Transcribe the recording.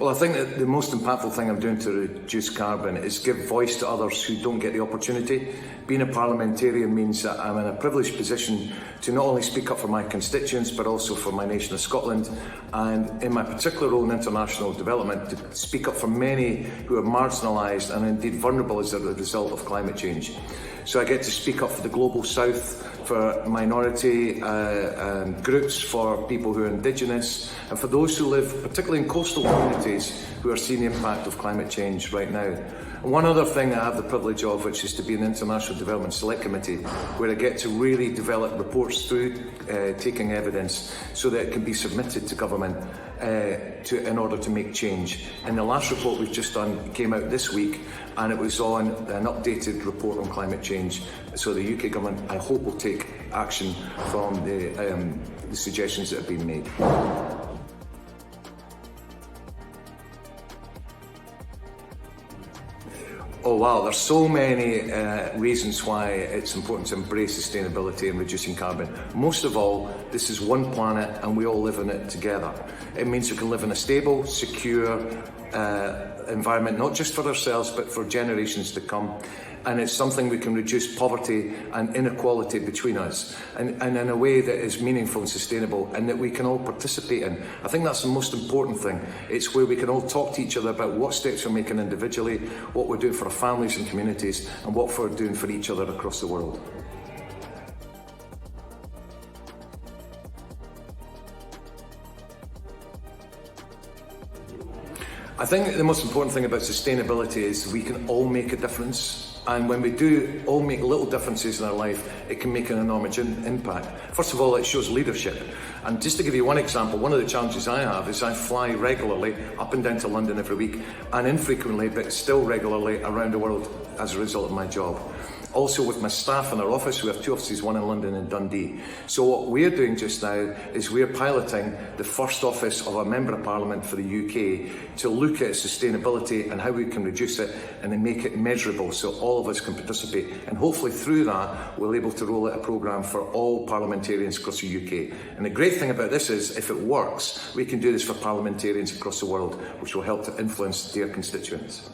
Well, I think that the most impactful thing I'm doing to reduce carbon is give voice to others who don't get the opportunity. Being a parliamentarian means that I'm in a privileged position to not only speak up for my constituents, but also for my nation of Scotland, and in my particular role in international development, to speak up for many who are marginalised and indeed vulnerable as a result of climate change. So I get to speak up for the Global South, for minority groups, for people who are Indigenous, and for those who live particularly in coastal communities who are seeing the impact of climate change right now. And one other thing I have the privilege of, which is to be in the International Development Select Committee, where I get to really develop reports through taking evidence so that it can be submitted to government in order to make change. And the last report we've just done came out this week, and it was on an updated report on climate change. So the UK government, I hope, will take action from the suggestions that have been made. Oh wow, there's so many reasons why it's important to embrace sustainability and reducing carbon. Most of all, this is one planet and we all live in it together. It means we can live in a stable, secure environment, not just for ourselves, but for generations to come. And it's something we can reduce poverty and inequality between us, and in a way that is meaningful and sustainable, and that we can all participate in. I think that's the most important thing. It's where we can all talk to each other about what steps we're making individually, what we're doing for our families and communities, and what we're doing for each other across the world. I think the most important thing about sustainability is we can all make a difference. And when we do all make little differences in our life, it can make an enormous impact. First of all, it shows leadership. And just to give you one example, one of the challenges I have is I fly regularly up and down to London every week, and infrequently, but still regularly, around the world as a result of my job. Also with my staff in our office, we have two offices, one in London and Dundee. So what we're doing just now is we're piloting the first office of a Member of Parliament for the UK to look at sustainability and how we can reduce it and then make it measurable so all of us can participate. And hopefully through that, we're able to roll out a programme for all parliamentarians across the UK. And the great thing about this is, if it works, we can do this for parliamentarians across the world, which will help to influence their constituents.